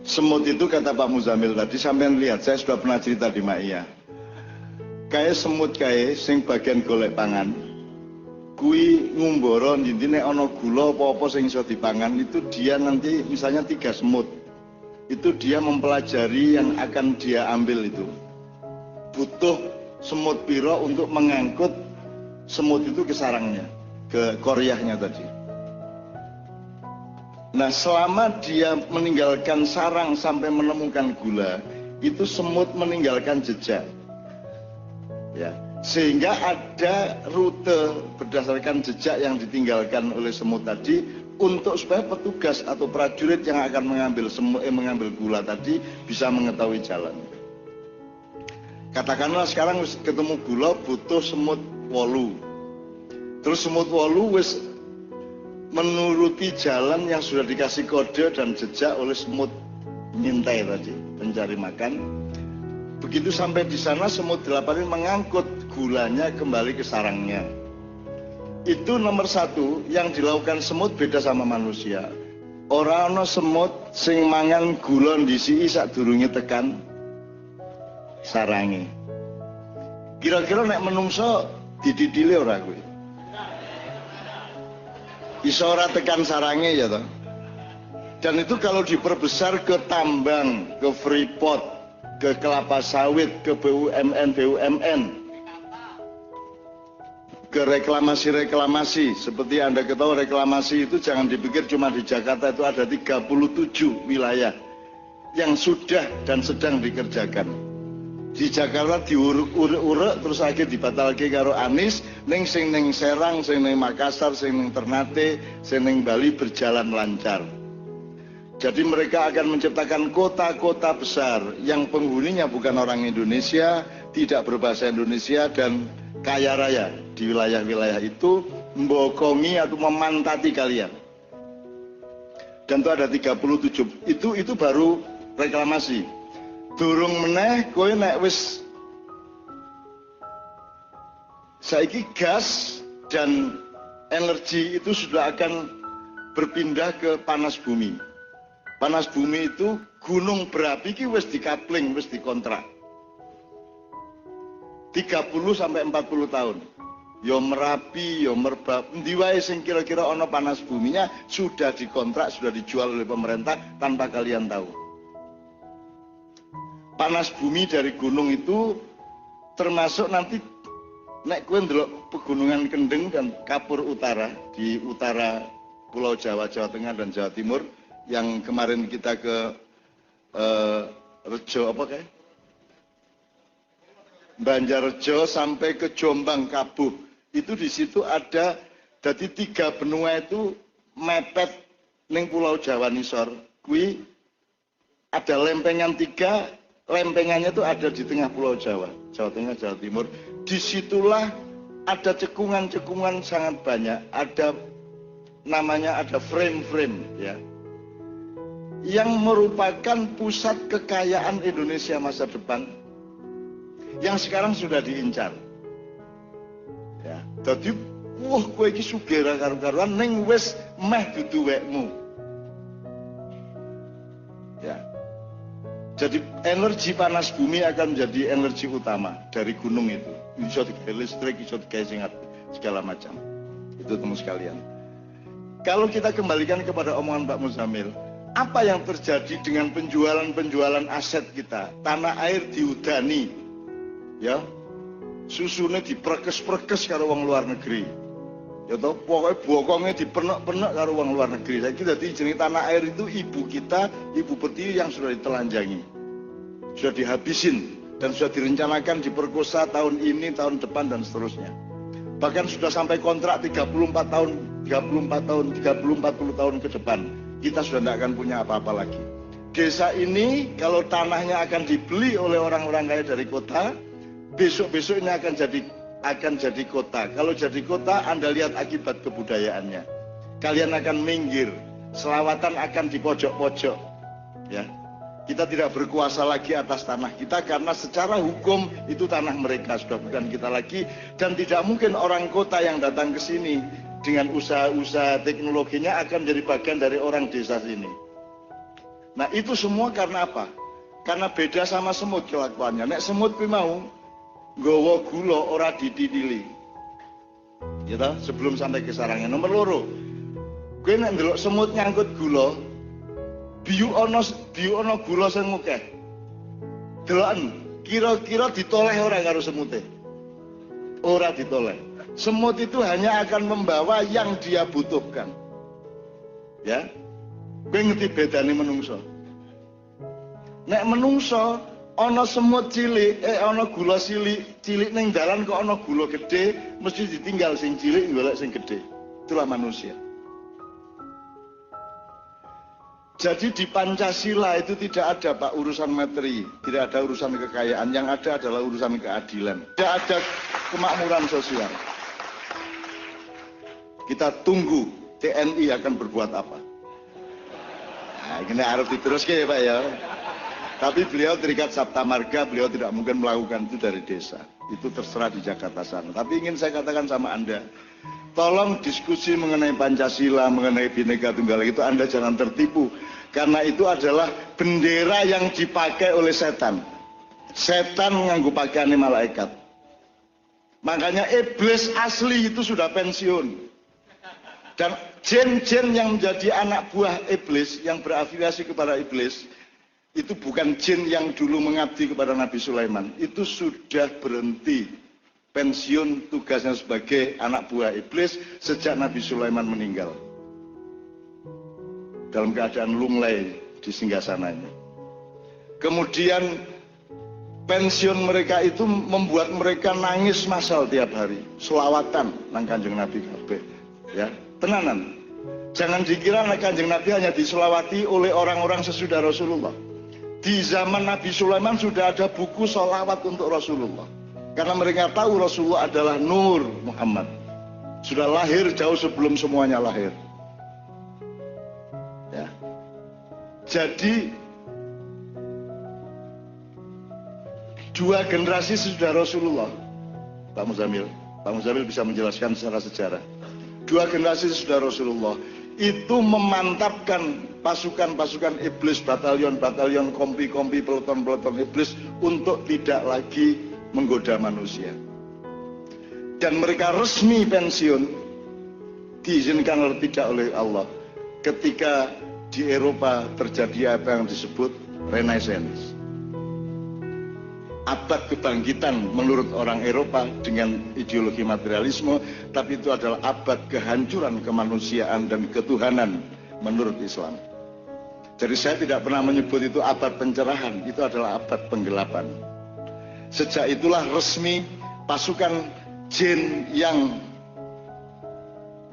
Semut itu kata Pak Muzamil tadi, sampean lihat, saya sudah pernah cerita di Maia. Kayak semut kayak sing bagian golek pangan. Kui ngumboro intine ana gula apa-apa sing iso dipangan, itu dia nanti misalnya 3 semut. Itu dia mempelajari yang akan dia ambil itu. Butuh semut piro untuk mengangkut semut itu ke sarangnya, ke koryahnya tadi. Nah, selama dia meninggalkan sarang sampai menemukan gula, itu semut meninggalkan jejak. Ya, sehingga ada rute berdasarkan jejak yang ditinggalkan oleh semut tadi untuk supaya petugas atau prajurit yang akan mengambil gula tadi bisa mengetahui jalan. Katakanlah sekarang ketemu gula butuh semut 8. Terus semut 8 wis menuruti jalan yang sudah dikasih kode dan jejak oleh semut ngintai tadi, pencari makan. Begitu sampai di sana, semut 8 ini mengangkut gulanya kembali ke sarangnya. Itu nomor 1 yang dilakukan semut beda sama manusia. Ora ana semut sing mangan gula ndisiki sadurunge tekan sarange. Kira-kira nek menungso dididile ora kuwi? Iso ora tekan sarangnya ya toh. Dan itu kalau diperbesar ke tambang, ke freeport, ke kelapa sawit, ke BUMN, ke reklamasi. Seperti Anda ketahui, reklamasi itu jangan dipikir cuma di Jakarta, itu ada 37 wilayah yang sudah dan sedang dikerjakan. Di Jakarta diuruk-uruk terus akhirnya dibatalke karo Anies, ning sing ning Serang, sing ning Makassar, sing ning Ternate, sing ning Bali berjalan lancar. Jadi mereka akan menciptakan kota-kota besar yang penghuninya bukan orang Indonesia, tidak berbahasa Indonesia dan kaya raya di wilayah-wilayah itu, membokongi atau memantati kalian. Dan itu ada 37. Itu baru reklamasi. Durung meneh kowe nek wis saiki gas dan energi itu sudah akan berpindah ke panas bumi. Panas bumi itu gunung berapi ki wis dikapling, wis dikontrak. 30 sampai 40 tahun. Ya Merapi, ya Merbab, endi wae sing kira-kira ana panas buminya sudah dikontrak, sudah dijual oleh pemerintah tanpa kalian tahu. Panas bumi dari gunung itu termasuk nanti nek kowe ndelok pegunungan Kendeng dan Kapur Utara di utara Pulau Jawa, Jawa Tengah dan Jawa Timur yang kemarin kita ke Rejo apa kayak Banjarrejo sampai ke Jombang Kabuh, itu di situ ada jadi 3 benua itu mepet ning Pulau Jawa nisor. Kui ada lempengan 3. Lempengannya itu ada di tengah Pulau Jawa, Jawa Tengah, Jawa Timur. Disitulah ada cekungan-cekungan sangat banyak. Ada namanya ada frame-frame ya, yang merupakan pusat kekayaan Indonesia masa depan, yang sekarang sudah diincar. Ya, jadi kowe iki sugih karo-karuan ning wis meh dudu wekmu. Ya. Jadi energi panas bumi akan menjadi energi utama dari gunung itu. Bisa digawe listrik, bisa digawe segala macam. Itu teman sekalian. Kalau kita kembalikan kepada omongan Pak Muzamil, apa yang terjadi dengan penjualan aset kita? Tanah air diudani, ya, susunya diperkes-perkes karo wong luar negeri. Ya toh, pokoknya bokongnya dipenek-penek karo wong luar negeri. Saya kira jenis tanah air itu ibu kita, ibu pertiwi yang sudah ditelanjangi, sudah dihabisin dan sudah direncanakan diperkosa tahun ini, tahun depan dan seterusnya. Bahkan sudah sampai kontrak 34 tahun, 40 tahun ke depan. Kita sudah tidak akan punya apa-apa lagi. Desa ini kalau tanahnya akan dibeli oleh orang-orang kaya dari kota, besok-besok ini akan jadi kota. Kalau jadi kota, Anda lihat akibat kebudayaannya. Kalian akan minggir, selawatan akan di pojok-pojok. Ya, kita tidak berkuasa lagi atas tanah kita karena secara hukum itu tanah mereka, sudah bukan kita lagi. Dan tidak mungkin orang kota yang datang ke sini dengan usaha-usaha teknologinya akan jadi bagian dari orang desa sini. Nah itu semua karena apa? Karena beda sama semut kelakuannya. Nek semut kuwi mau nggawa gula ora dititili. Ya toh, sebelum sampai ke sarangnya. Nomor loro. Kowe nek ndelok semut nyangkut gula, biu ana gula sing akeh. Deloken, kira-kira ditoleh ora karo semute? Ora ditoleh. Semut itu hanya akan membawa yang dia butuhkan. Ya. Kowe ngerti bedane menungso? Nek menungso ana semut cilik, ana gula cilik ning dalan kok ana gula gede, mesti ditinggal sing cilik golek sing gede. Itulah manusia. Jadi di Pancasila itu tidak ada Pak urusan materi, tidak ada urusan kekayaan, yang ada adalah urusan keadilan. Tidak ada kemakmuran sosial. Kita tunggu TNI akan berbuat apa. Nah, ini harus diteruskan ya Pak ya. Tapi beliau terikat Sabta Marga, beliau tidak mungkin melakukan itu dari desa. Itu terserah di Jakarta sana. Tapi ingin saya katakan sama Anda, tolong diskusi mengenai Pancasila, mengenai Bhinneka Tunggal Ika itu Anda jangan tertipu. Karena itu adalah bendera yang dipakai oleh setan. Setan nganggo pakaiannya malaikat. Makanya iblis asli itu sudah pensiun. Dan jin-jin yang menjadi anak buah iblis, yang berafiliasi kepada iblis, itu bukan jin yang dulu mengabdi kepada Nabi Sulaiman. Itu sudah berhenti pensiun tugasnya sebagai anak buah iblis sejak Nabi Sulaiman meninggal. Dalam keadaan lunglai di singgasananya. Kemudian pensiun mereka itu membuat mereka nangis massal tiap hari. Selawatan nang Kanjeng Nabi kabeh. Ya, tenanan. Jangan dikira Kanjeng Nabi hanya diselawati oleh orang-orang sesudah Rasulullah. Di zaman Nabi Sulaiman sudah ada buku sholawat untuk Rasulullah. Karena mereka tahu Rasulullah adalah Nur Muhammad. Sudah lahir jauh sebelum semuanya lahir. Ya. Jadi dua generasi sesudah Rasulullah, Pak Muzamil bisa menjelaskan secara sejarah. Dua generasi sesudah Rasulullah itu memantapkan pasukan-pasukan iblis, batalion-batalion, kompi-kompi, peloton-peloton iblis untuk tidak lagi menggoda manusia. Dan mereka resmi pensiun, diizinkan tidak oleh Allah ketika di Eropa terjadi apa yang disebut Renaissance. Abad kebangkitan menurut orang Eropa dengan ideologi materialisme, tapi itu adalah abad kehancuran kemanusiaan dan ketuhanan menurut Islam. Jadi saya tidak pernah menyebut itu abad pencerahan, itu adalah abad penggelapan. Sejak itulah resmi pasukan jin yang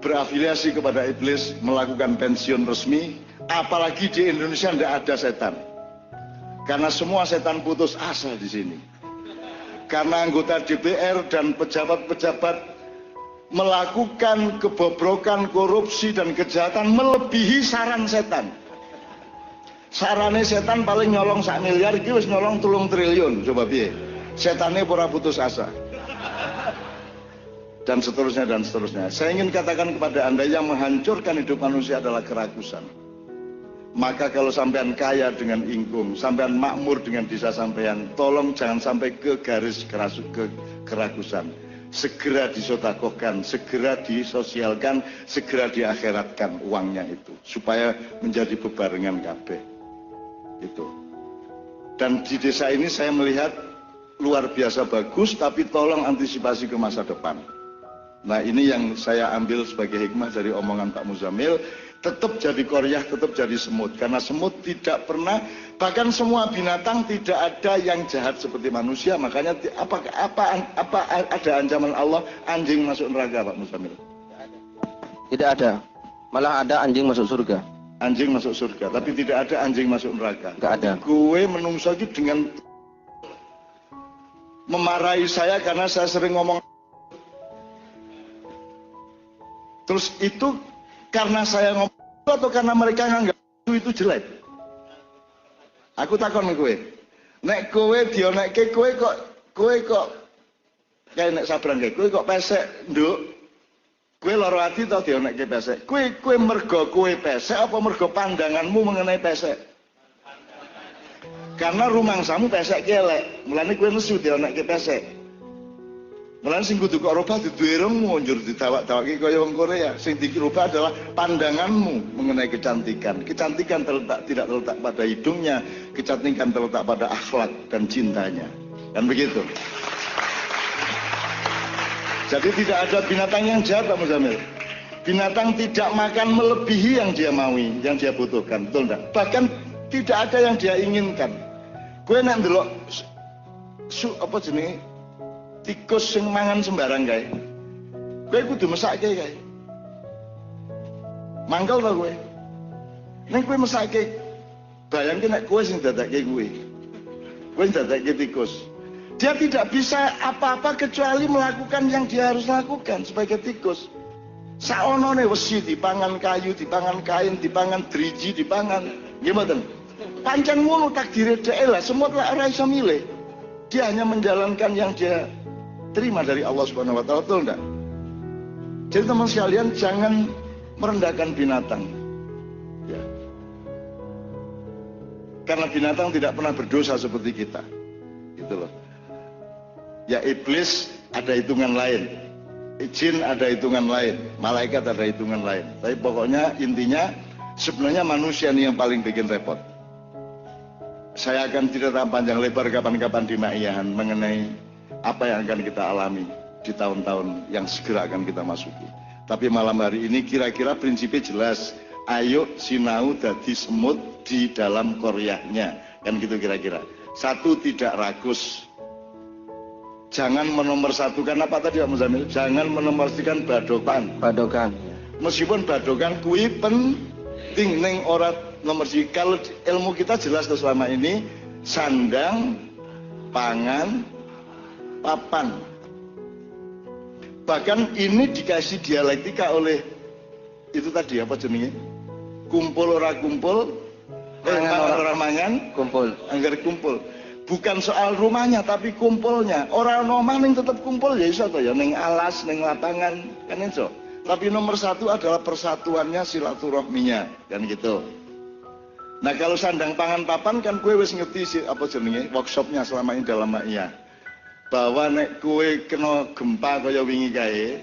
berafiliasi kepada iblis melakukan pensiun resmi, apalagi di Indonesia tidak ada setan. Karena semua setan putus asa di sini. Karena anggota DPR dan pejabat-pejabat melakukan kebobrokan, korupsi dan kejahatan melebihi saran setan. Sarane setan paling nyolong 1 miliar, iki wis nyolong 3 triliun. Coba piye? Setane ora putus asa. Dan seterusnya dan seterusnya. Saya ingin katakan kepada Anda, yang menghancurkan hidup manusia adalah kerakusan. Maka kalau sampean kaya dengan ingkung, sampean makmur dengan desa sampean, tolong jangan sampai ke garis kerakusan. Segera disodakohkan, segera disosialkan, segera diakhiratkan uangnya itu, supaya menjadi bebarengan kabeh. Itu. Dan di desa ini saya melihat luar biasa bagus, tapi tolong antisipasi ke masa depan. Nah ini yang saya ambil sebagai hikmah dari omongan Pak Muzamil. Tetap jadi koryah, tetap jadi semut. Karena semut tidak pernah, bahkan semua binatang tidak ada yang jahat seperti manusia. Makanya apa ada ancaman Allah anjing masuk neraka, Pak Muzamil? Tidak ada. Malah ada anjing masuk surga. Anjing masuk surga, tapi tidak ada anjing masuk neraka. Tidak ada. Gue menungso itu dengan memarahi saya karena saya sering ngomong. Terus itu karena saya ngomong atau karena mereka nganggap itu jelek? Aku takon kowe. Nek kowe dionekke kowe kok kayak nek sabran kowe kok pesek, Nduk. Kowe lara ati to dionekke pesek. Kowe mergo kowe pesek apa mergo pandanganmu mengenai pesek? Karena rumangsamu pesek elek, mulane kowe nesu dionekke pesek. Mulane sing kudu kok robah dudu irungmu njur ditawak-tawaki kaya wong Korea. Sing dirubah adalah pandanganmu mengenai kecantikan. Kecantikan tidak terletak pada hidungnya, kecantikan terletak pada akhlak dan cintanya. Kan begitu. Jadi tidak ada binatang yang jahat, Pak Muzamil. Binatang tidak makan melebihi yang dia maui, yang dia butuhkan, betul enggak? Bahkan tidak ada yang dia inginkan. Gue nek ndelok apa jenenge tikus sing mangan sembarang kae. Gue kudu mesake kae. Mangkel to gue. Nek gue mesake, bayangke nek kowe sing dadakke gue. Kowe dadakke tikus. Dia tidak bisa apa-apa kecuali melakukan yang dia harus lakukan sebagai tikus. Saonone wesi dipangan kayu, dipangan kain, dipangan driji, dipangan. Nggih mboten? Pancen ngono takdire dhewe lah, semut lak ora iso milih. Dia hanya menjalankan yang dia terima dari Allah Subhanahu wa taala, betul enggak? Jadi teman sekalian jangan merendahkan binatang. Ya. Karena binatang tidak pernah berdosa seperti kita. Gitu loh. Ya iblis ada hitungan lain. Jin ada hitungan lain, malaikat ada hitungan lain. Tapi pokoknya intinya sebenarnya manusia ini yang paling bikin repot. Saya akan cerita panjang lebar kapan-kapan di Maiyahan mengenai apa yang akan kita alami di tahun-tahun yang segera akan kita masuki. Tapi malam hari ini kira-kira prinsipnya jelas. Ayo sinau dadi semut di dalam koryahnya. Kan gitu kira-kira. Satu, tidak ragus. Jangan menomorsatukan apa tadi Pak Muzamil? Jangan menomorsatukan badokan. Badokan. Meskipun badokan kui penting ning ora nomor siji. Kalau ilmu kita jelas tuh selama ini sandang, pangan, papan. Bahkan ini dikasih dialektika oleh itu tadi apa jenenge? Kumpul ora kumpul, ora mangan, kumpul. Angger kumpul. Bukan soal rumahnya tapi kumpulnya. Orang omah ning tetep kumpul ya iso to ya ning alas, ning lapangan kan iso. Tapi nomor satu adalah persatuannya, silaturahminya kan gitu. Nah kalau sandang pangan papan kan kue wis ngerti sih apa jenenge workshopnya selama ini dalam Maiya. Bahwa nek kue kena gempa kaya wingi kae,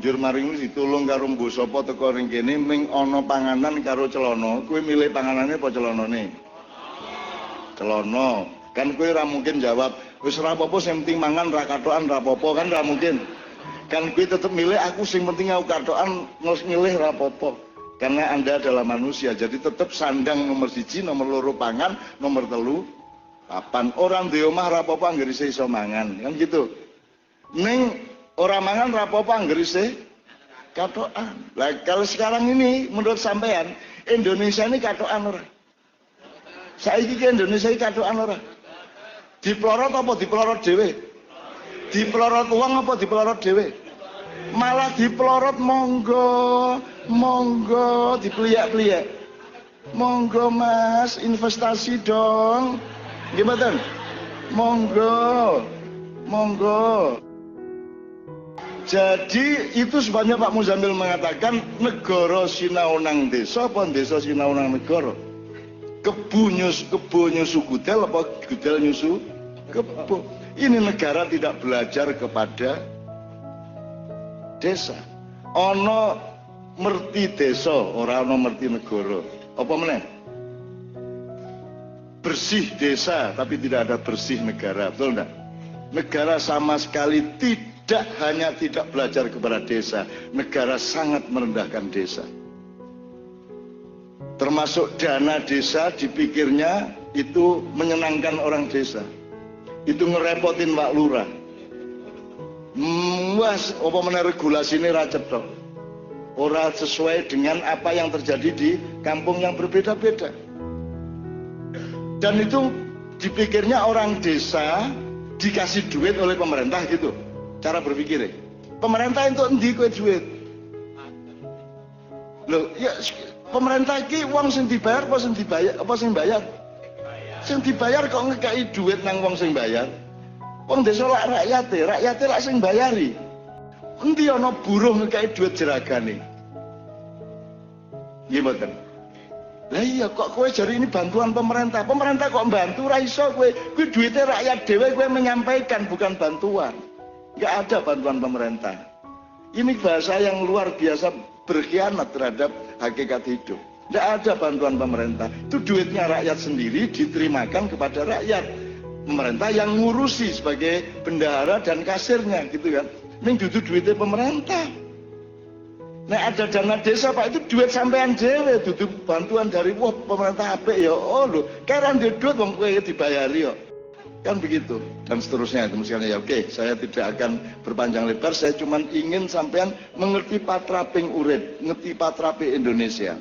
njur maring ditulung karo mbuh sapa teko ring kene ming ana panganan karo celana, kue milih panganane apa celanane? Celana. Kan kue ora mungkin jawab, wis ora apa-apa sing penting mangan ra katokan ra apa-apa kan ora mungkin. Kan kue tetep milih aku sing penting aku katokan milih ra apa-apa. Karena Anda adalah manusia, jadi tetap sandang nomor siji, nomor loro pangan, nomor telu papan. Orang di omah rapopo anggere iso mangan, kan gitu. Ning orang mangan rapopo anggere katokan. Lah kalau sekarang ini menurut sampean Indonesia ini katokan ora? Saiki Indonesia ini katokan ora? Dipelorot apa dipelorot dhewe? Dipelorot uang apa dipelorot dhewe? Malah dipelorot monggo dipeliak-peliak. Monggo Mas, investasi dong. Gimana? Monggo. Jadi itu sebabnya Pak Muzamil mengatakan negara sinau nang desa apa desa sinau nang negara. Kebo nyusu gudel apa gudel nyusu kebo. Ini negara tidak belajar kepada desa. Ono merti desa, ora ono merti negara. Apa meneh? Bersih desa tapi tidak ada bersih negara, betul enggak? Negara sama sekali tidak hanya tidak belajar kepada desa, negara sangat merendahkan desa. Termasuk dana desa dipikirnya itu menyenangkan orang desa. Itu ngerepotin Pak Lurah. Mas, apa meneh regulasine ra cetha. Ora sesuai dengan apa yang terjadi di kampung yang berbeda-beda. Dan itu dipikirnya orang desa dikasih duit oleh pemerintah gitu. Cara berpikirnya. Pemerintah itu endi kowe duit? Loh, ya pemerintah iki wong sing dibayar apa sing dibayar apa sing bayar? Sing dibayar kok ngekeki duit nang wong sing bayar. Wong desa lak rakyate lak sing bayari. Endi ana buruh ngekeki duit jeragane? Nggih mboten. Lah iya kok kowe jari ini bantuan pemerintah. Pemerintah kok bantu ra iso kowe. Kuwi duitnya rakyat dhewe kowe menyampaikan bukan bantuan. Enggak ada bantuan pemerintah. Ini bahasa yang luar biasa berkhianat terhadap hakikat hidup. Enggak ada bantuan pemerintah. Itu duitnya rakyat sendiri diterimakan kepada rakyat. Pemerintah yang ngurusi sebagai bendahara dan kasirnya gitu kan. Ini duduk duitnya pemerintah. Nah ada dana desa Pak itu duit sampean dhewe duduk bantuan dari wah pemerintah apik ya oh lho keren duit wong kowe dibayari kok kan begitu dan seterusnya itu misalnya ya oke saya tidak akan berpanjang lebar saya cuma ingin sampean mengerti patraping urip ngerti patrape Indonesia